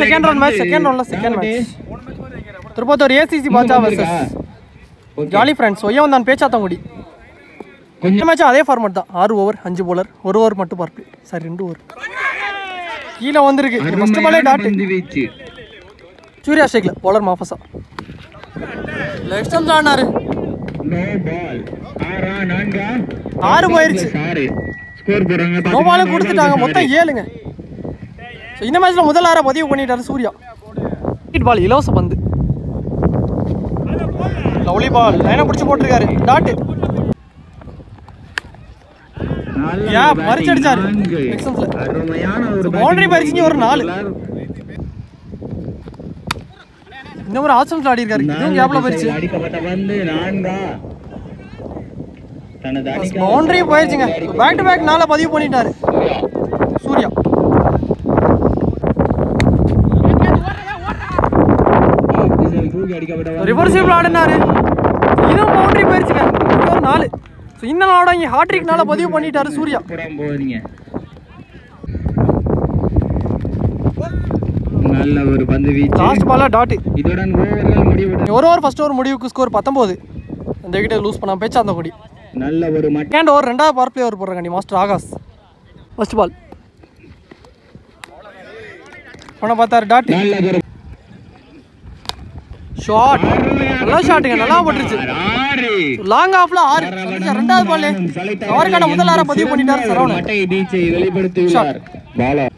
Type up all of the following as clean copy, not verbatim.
Second round match Tirupattur ACC Baasha versus jolly friends Oyyavanthan Pechathangudi. இந்த match அதே format தான். 6 ஓவர் 5 bowler, 1 ஓவர் மட்டும் பார்ப்பு. சாரி 2 ஓவர் கீழே வந்திருக்கு. ஃபர்ஸ்ட் பாலே டாட் சூர்யா ஷேக்ல bowler மாஃபஸா லெஃப்ட் ஸ்டம்ப் ஆனாரு. நோ பால் 6 போயிருச்சு. ஸ்கோர் போறாங்க. நோ பால் கொடுத்துட்டாங்க. மொத்தம் 7ங்க. ஸோ இந்த மேட்ச்ல முதல் 6 பதிவு பண்ணிட்டாரு சூர்யா. ஹிட் பால் இலவச பந்து. லவ்லி பால் லைனை பிடிச்சி போட்டிருக்காரு. டாட் மறிச்சு அடிச்சாரு. பவுண்டரி பறிச்சு ஒரு 4. இந்த ஒரு ஆப்ஷன்ஸ்ல ஆடி இருக்காரு. இதுவும் கேப்ல பறிச்சு பவுண்டரி போயிருச்சுங்க. பேக் டு பேக் 4 பதிவு பண்ணிட்டாரு சூர்யா. ரிவர்சிபிள் ஆடினாரு. இதுவும் பவுண்டரி போயிருச்சுங்க. ஒரு 4. ஸோ இந்த நாளோட இங்கே ஹாட்ரிக் 4 பதிவு பண்ணிட்டாரு சூர்யா. நல்ல ஒரு பந்து வீச்சு. Last Bala dot. இதுடன் ஓவர்கள் முடிவு. ஒரு ஓவர் ஃபர்ஸ்ட் ஓவர் முடிவுக்கு ஸ்கோர் 19. இந்த விக்கெட்டை லூஸ் பண்ணாம பேச்சாத்தங்குடி. நல்ல ஒரு செகண்ட் ஓவர் 2வது பவர் பிளே ஓவர் போடுறாங்க மாஸ்டர் ஆகாஷ். ஃபர்ஸ்ட் பால் போன பார்த்தாரு. Dot shot. நல்ல ஷாட்டுங்க. நல்லா போட்டுருச்சு. லாங் ஆஃப்ல 6. 2வது பால் அவருக்கான முதல் 6 பதிவு பண்ணிட்டாரு சரவணன். மட்டை பீச்சை வெளிப்படுத்தியுள்ளார் bowler.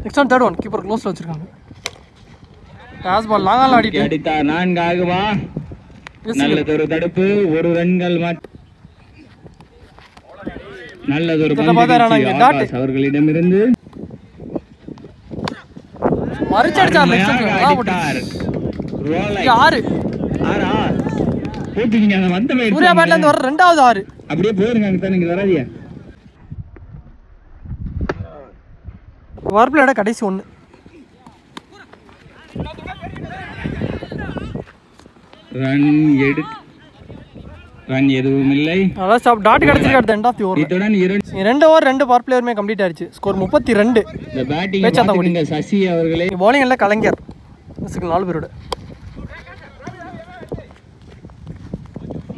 Next one third one keeper க்ளோஸ்ல வச்சிருக்காங்க. டாஸ் பால் லாங்கால ஆடிட்டு அடித்தார். 4 ஆகுமா? நல்லதொரு தடுப்பு. 1 ரன்கள் நல்லதொரு பந்து அவர்களிடமிருந்து மறிச்சடிச்சார். சூர்யா பேட்ல இருந்து வர 2வது 6. அப்படியே போயிருங்க. நீங்க வராதியா? வார்பிளோட கடைசி 1. ரன் எதுவும் இல்லை. நல்லா ஸ்டாப். டாட் கிடைச்சிருக்கு. அடுத்த எண்ட் ஆஃப் தி ஓவர். இதுடன் 2 ஓவர் 2 பவர் பிளேயருமே கம்ப்ளீட் ஆயிருச்சு. ஸ்கோர் 32. இந்த பேட்டிங் பாத்துக்கிங்க சசி அவர்களே. bowling எல்லாம் கலைஞர். 4 பேரோட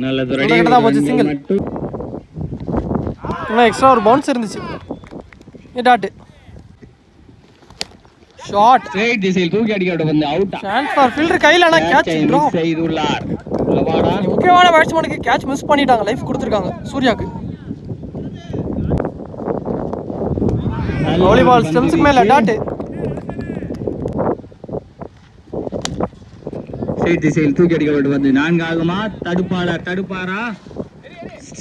நல்ல ரெடி போச்சு. சிங்கிள் இன்னும் எக்ஸ்ட்ரா ஒரு பவுன்ஸ் இருந்துச்சு. Dot shot. ஸ்ட்ரைட் திசையில் தூக்கி அடிக்கப்பட்ட வந்து அவுட். சான்ஸ் ஃபார் ஃபீல்டர் கையில ஆனா கேட்ச் டிராப் செய்துள்ளார். முக்கியமான பேட்ஸ்மேனுக்கு கேட்ச் மிஸ் பண்ணிட்டாங்க. லைஃப் கொடுத்திருக்காங்க சூர்யாக்கு. லவ்லி பால் ஸ்டெம்ஸ்க்கு மேல டாட். ஸ்ட்ரைட் திசையில் தூக்கி அடிக்கப்பட்ட வந்து 4 ஆகுமா? தடுப்பாரா?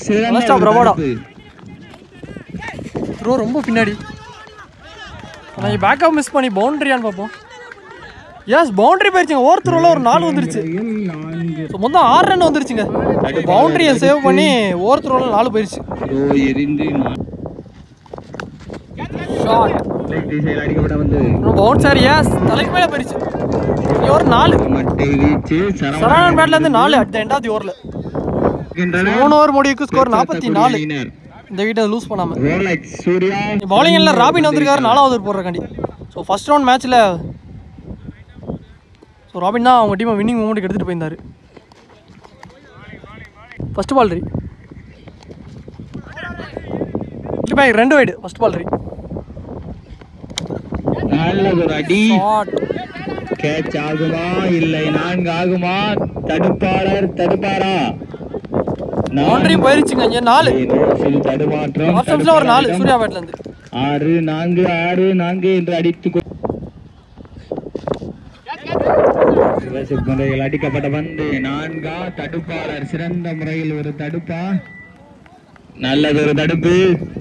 சிறந்த பிரபோடா த்ரோ ரொம்ப பின்னாடி. ஆனால் பேக்கப் மிஸ் பண்ணி பவுண்டரியான்னு பார்ப்போம். எஸ் பவுண்டரி போயிருச்சுங்க. ஓவர் த்ரோல ஒரு 4 வந்துருச்சு. ஸோ மொத்தம் 6 ரன் வந்துருச்சுங்க. பவுண்டரியை சேவ் பண்ணி ஓவர் த்ரோல 4 போயிருச்சு. ஷாட் அடிக்கப்பட்ட வந்து பவுன்சர். எஸ் தலைக்கு மேலே போயிருச்சு. ஒரு 4. சரவணன் பேட்ல இருந்து 4 at the end of the ஓவர்ல. 3 ஓவர் முடிவுக்கு ஸ்கோர் 44. இந்த வீட்டை லூஸ் பண்ணாம பவுலிங் எல்லாம் ராபின் வந்திருக்காரு 4வது ஓவர் போடுறக்காண்டி. ஸோ ஃபர்ஸ்ட் ரவுண்ட் மேட்ச்ல ஸோ ராபின் தான் அவங்க டீமை வின்னிங் மூமெண்ட்டுக்கு எடுத்துட்டு போயிருந்தாரு. ஃபர்ஸ்ட் பால் ரீ 2 வைடு. ஃபர்ஸ்ட் பால் ரீ நல்லதொரு அடி. கேட்ச் ஆகுமா? இல்லை. 4 ஆகுமா? தடுப்பாரா? பவுண்டரி போயிருச்சுங்க. இங்க 4 தடுமாற்றம். ஆப்ஷன்ஸ்ல ஒரு 4 சூர்யா பேட்ல இருந்து 6 என்று அடித்து முறையில் அடிக்கப்பட்ட வந்து 4 தடுப்பாளர். சிறந்த முறையில் ஒரு தடுப்பா. நல்லதொரு தடுப்பு.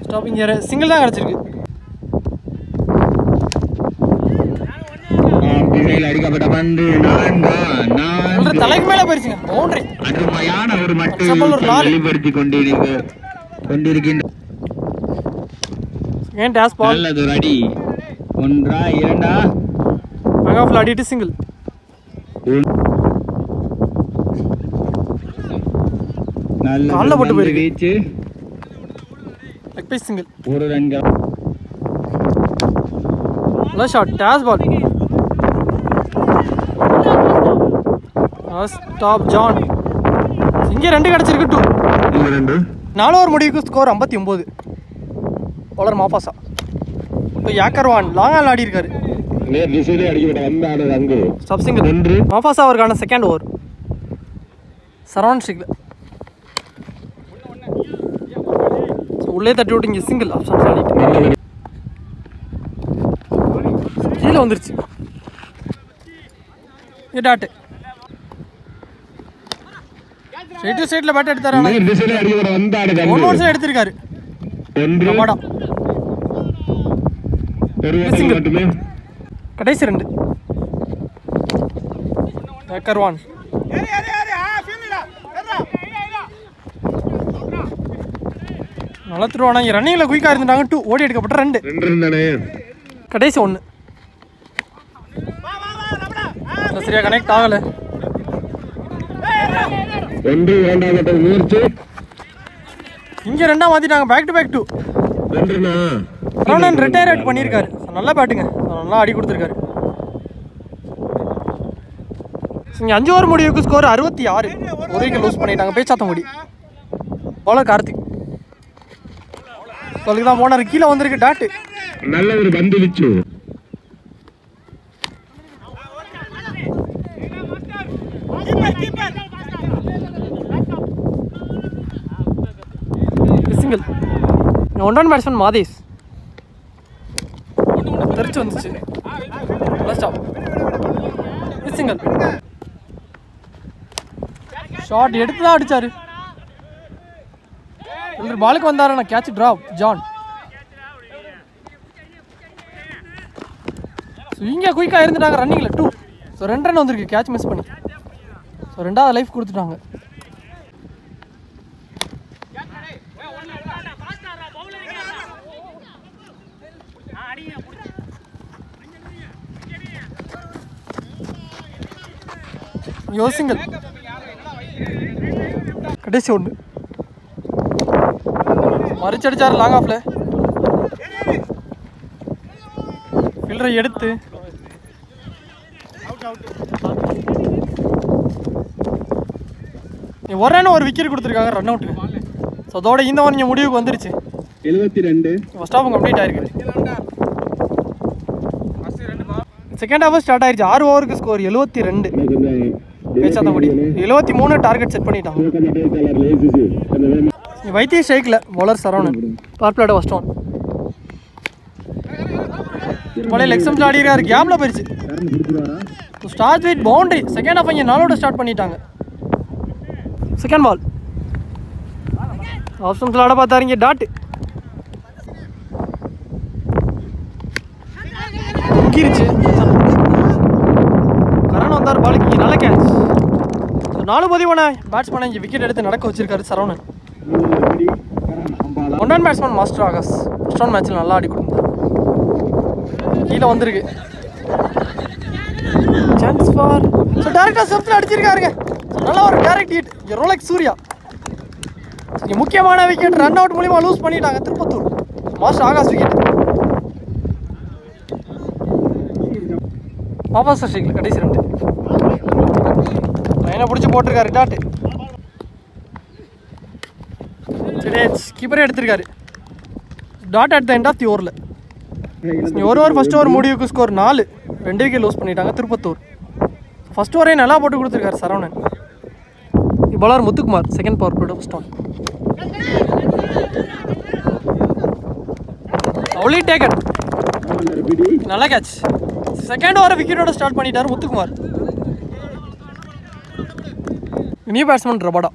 ஸ்டாப்பிங் சிங்கிள் தான் கிடைச்சிருக்கு. அடிக்கப்பட்ட பந்து 4 தலைக்கு மேல போயிருச்சுங்க. பவுண்டரி. அருமையான ஒரு மட்டை வெளிப்படுத்தி கொண்டிருக்கின்ற நல்லதொரு அடி. 1 2 மெகாஃபில் அடிட்டு சிங்கிள். நல்ல போட்டு போயிருக்கு. லெக் பீஸ் சிங்கிள். 1 ரன் நல்ல ஷாட், டேஸ் பால். ஸ்டாப் ஜான். இங்கே 2 கிடச்சிருக்கு. 2 4 ஓவர் முடிவுக்கு ஸ்கோர் 59. பவுலர் மாஃபாசா. இப்போ யாக்கர்வான் லாங் ஆல் ஆடி இருக்காரு. Stop single. மாஃபாசா அவருக்கான செகண்ட் ஓவர். சரவணன் ஸ்ட்ரிக்ல உள்ளே தட்டி விட்டு இங்கே சிங்கிள் ஆப்ஷன் ஆடிட்டு கீழே வந்துருச்சு. டாட்டு ஸ்ட்ரைட்டில் பேட் எடுத்தாரு. எடுத்திருக்காரு. கடைசி 2. யாக்கர்வான் நல்லா திருவானா. இங்கே ரன்னிங்கில் குயிக்காக இருந்துட்டாங்க. 2 ஓடி எடுக்கப்பட்ட 2. கடைசி 1. சரியா கனெக்ட் ஆகலை. இங்கே 2 மாற்றிட்டாங்க. Back to back 2. Round retire out பண்ணியிருக்காரு. நல்லா பேட்டுங்க, நல்லா அடி கொடுத்துருக்காரு. இங்கே 5 ஓவர் முடிவுக்கு ஸ்கோர் 66. ஒரு விக்கெட் லூஸ் பண்ணிட்டாங்க. பேச்சாத்தங்குடி. பவுலர் கார்த்திக். அதுக்கு தான் போனார். கீழே வந்திருக்கு. டாட்டு நல்ல ஒரு பந்து விச்சு. சிங்கிள். 1 பேட்ஸ்மேன் மாதேஷ் தெரிச்சு வந்துச்சு. சிங்கிள். ஷாட் எடுத்து தான் அடிச்சாரு. பாலுக்கு வந்தாரு. நான் கேட்ச் டிராப் ஜான். இங்கே குயிக்காக இருந்துட்டாங்க ரன்னிங்கில் 2. ஸோ 2 ரன் வந்திருக்கு கேட்ச் மிஸ் பண்ணி. ஸோ 2வது லைஃப் கொடுத்துட்டாங்க. யோசிங்கள். கடைசி 1. மறிச்சடிச்சார் லாங் ஆஃப்ல. ஃபில்டரை எடுத்து ஒரு ரன் ஒரு விக்கெட் கொடுத்துருக்காங்க. Run out. ஸோ அதோட இந்த ஓவர் இங்கே முடிவுக்கு வந்துருச்சு. 72. ஃபர்ஸ்ட் ஹாஃப் கம்ப்ளீட் ஆயிருக்கு. செகண்ட் ஹாஃப் ஸ்டார்ட் ஆயிடுச்சு. 6 ஓவருக்கு ஸ்கோர் 72. பேச்சாத்தங்குடி 73 டார்கெட் செட் பண்ணிட்டாங்க. வைத்திய ஸ்ட்ரைக்கில் பவுலர் சரவணன். பவர் பிளேட ஃபர்ஸ்ட் ஒன். பழைய லெக் ஸ்டம்ப்ல ஆடிறாரு. கேப்ல போயிடுச்சு. Start with boundary. Second half இங்கே 4 ஸ்டார்ட் பண்ணிட்டாங்க. Second ball. ஆஃப் ஸ்டம்ப்ல ஆட பார்த்தாரு. இங்கே டாட் முங்கிருச்சு. கரண் வந்தார் பாலுக்கு. நல்ல கேட்ச். 4 பதிவான பேட்ஸ்மேனை இங்கே விக்கெட் எடுத்து நடக்க வச்சிருக்காரு Saravanan. 1 batsman master Akash. First one மேட்ச்சில் நல்லா ஆடி கொடுத்தார். கீழே வந்திருக்கு. Chance for. ஸோ டேரக்டாக செஃப்டில் அடிச்சிருக்காருங்க. நல்ல ஒரு டேரக்ட் ஹிட். ரோலெக்ஸ் சூர்யா. இங்கே முக்கியமான விக்கெட் ரன் அவுட் மூலிமா லூஸ் பண்ணிட்டாங்க திருப்பத்தூர். Master Akash wicket. மாஃபாசா ஸ்ட்ரைக்கில் கடைசி 2. லைனை பிடிச்சி போட்டிருக்காரு. டாட்டு கீப்பரே எடுத்திருக்காரு. Dot at the end of the ஓவரில். ஒரு ஓவர் ஃபர்ஸ்ட் ஓவர் முடிவுக்கு ஸ்கோர் 4. 2 விக்கெட் லூஸ் பண்ணிட்டாங்க திருப்பத்தூர். ஃபர்ஸ்ட் ஓவரே நல்லா போட்டு கொடுத்துருக்காரு Saravanan. Bowler Muthukumar. Second power பிளேட ஃபர்ஸ்ட் ஒன். அவ்வளோ டேக்கன். நல்ல கேட்ச். செகண்ட் ஓவர் விக்கெட்டோட ஸ்டார்ட் பண்ணிட்டார் Muthukumar. New batsman Rabada.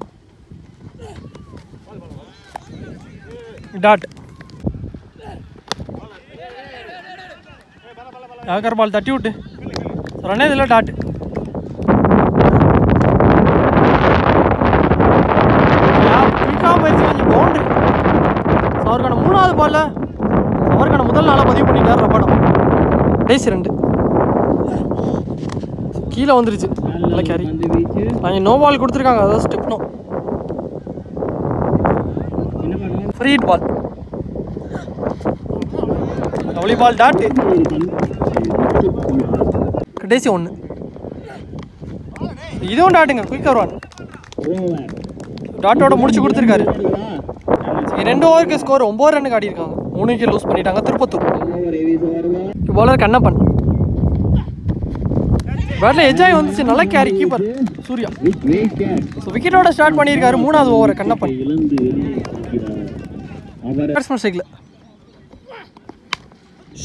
Dot. Yorker பால் தட்டி விட்டு ரன்னே இதில் டாட். பவுண்டரி. அவருக்கான 3வது பால்ல அவருக்கான முதல் நாளாக பதிவு பண்ணிட்டார் ரபாடா. கடைசி 2. கீழே வந்துருச்சு. நல்ல கேரி. நாங்கள் நோ பால் கொடுத்துருக்காங்க. அதாவது step no. Free ball. Lovely ball dot. கடைசி 1. இதுவும் டாட்டுங்க, குயிக் வருவான். டாட்டோட முடிச்சு கொடுத்துருக்காரு. 2 ஓவருக்கு ஸ்கோர் 9 ரன்னுக்கு ஆடிருக்காங்க. 3 விக்கெட் லூஸ் பண்ணிட்டாங்க திருப்பத்தூர். பவுலர் கண்ணப்பன். பேட்டில் எஜ்ஜாய் வந்துச்சு, நல்ல கேரி கீப்பர் சூர்யா. ஸோ விக்கெட்டோட ஸ்டார்ட் பண்ணியிருக்காரு 3வது ஓவரை கண்ணப்பன். பேட்ஸ்மேன் ஸ்ட்ரைக்ல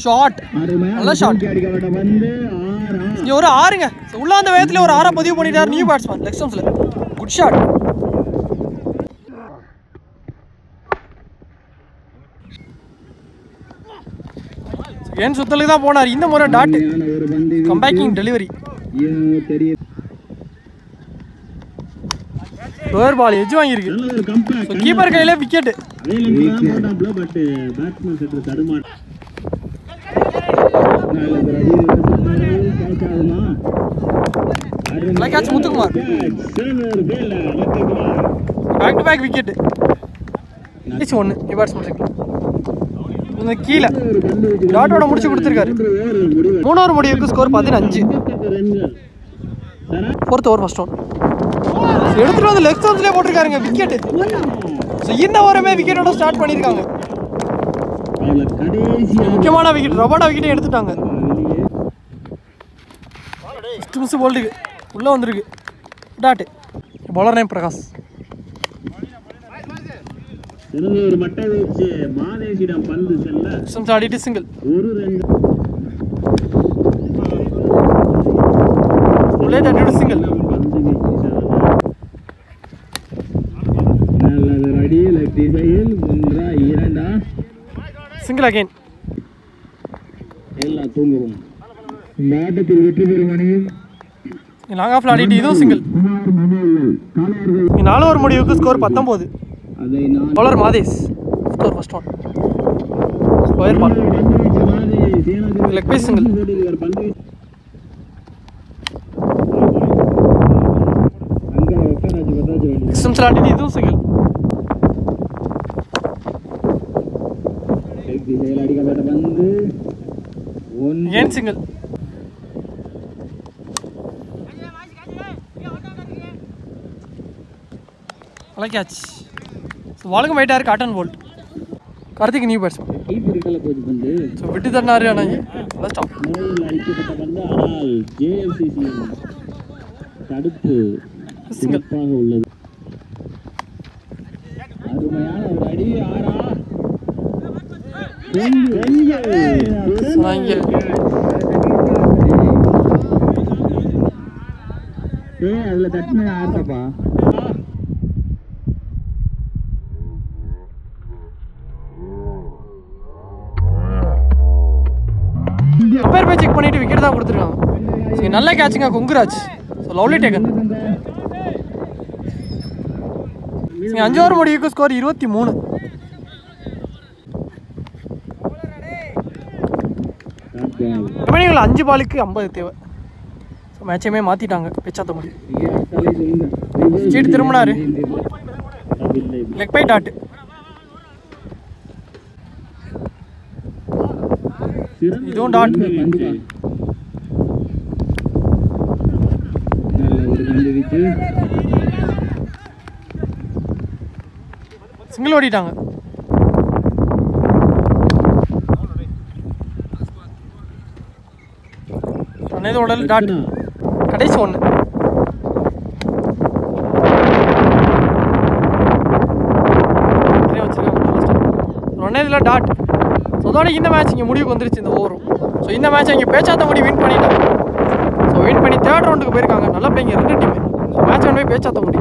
ஷாட், நல்ல ஷாட். இங்கே ஒரு 6ங்க. உள்ள அந்த வேகத்தில் ஒரு 6 பதிவு பண்ணிட்டார் நியூ பேட்ஸ்மேன் லெக் ஸ்டம்ப்ஸில். Good shot. ஏன் சுத்தலுக்கு தான் போனார். இந்த முறை டாட் கம்பேக்கிங் டெலிவரி. லோயர் பால் எட்ஜ் வாங்கியிருக்கு. கீப்பர் கையில் wicket. Catch Muthukumar. Back to back wicket. 1 batsman கீழே டாட்டோட முடிச்சு கொடுத்துருக்காரு. 3 முடிவுக்கு score 15. 4th over first one எடுத்துட்டு வந்து லெக் ஸ்டம்ப்ஸ்லேயே போட்டிருக்காருங்க விக்கெட். ஸோ இந்த ஓவரமே விக்கெட்டோட ஸ்டார்ட் பண்ணியிருக்காங்க. முக்கியமான விக்கெட், ரபாடா விக்கெட்டை எடுத்துட்டாங்க. மிஸ் போல்டுக்கு உள்ளே வந்திருக்கு டாட்டு. Bowler name Prakash. ஆடிட்டு சிங்கிள். உள்ளே தட்டிட்டு சிங்கிள். Single again. லாங் ஆஃப்ல ஆடிட்டு இதுவும் சிங்கிள். 4 ஓவர் முடிவுக்கு score 19. Bowler Madhesh. Score first one. Square ball. Leg பீஸ் சிங்கிள். எக்ஸ்டம்ஸ்ல ஆடிட்டு இதுவும் சிங்கிள். ஏன் சிங்கிள். நல்ல கேட்ச். வாளுக்கும் போயிட்டாரு caught and bowled. Karthik new batsman. So விட்டு தண்ணாரு. ஆனால் தடுப்பு சிறப்பாக உள்ளது. அருமையான ஒரு அடி. அதுல தட்டின ஆர்த்தப்பா. கம்பேர் போய் செக் பண்ணிட்டு விக்கெட் தான் கொடுத்துருக்காங்க. நல்ல கேட்சுங்க Kongaraj. So lovely taken. 5 over முடிவுக்கு ஸ்கோர் 23. கம்பெனிகள் 5 பாலுக்கு 50 தேவை. ஸோ மேட்சையுமே மாற்றிட்டாங்க பேச்சாத்த முடியும். ஸ்ட்ரீட் திரும்பினாரு. Leg bye dot. இதுவும் டாட். சிங்கிள் ஓடிட்டாங்க. உடல் டாட். கடைசி 1. வச்சிருக்காங்க டாட். ஸோ அதோட இந்த மேட்ச் இங்கே முடிவுக்கு வந்துருச்சு இந்த ஓவரும். ஸோ இந்த மேட்ச் இங்கே பேச்சாத்த முடி வின் பண்ணிட்டாங்க. ஸோ வின் பண்ணி 3rd ரவுண்டுக்கு போயிருக்காங்க. நல்லா பிள்ளைங்க 2 டீம். ஸோ மேட்ச் ஒன் போய் பேச்சாத்த முடி.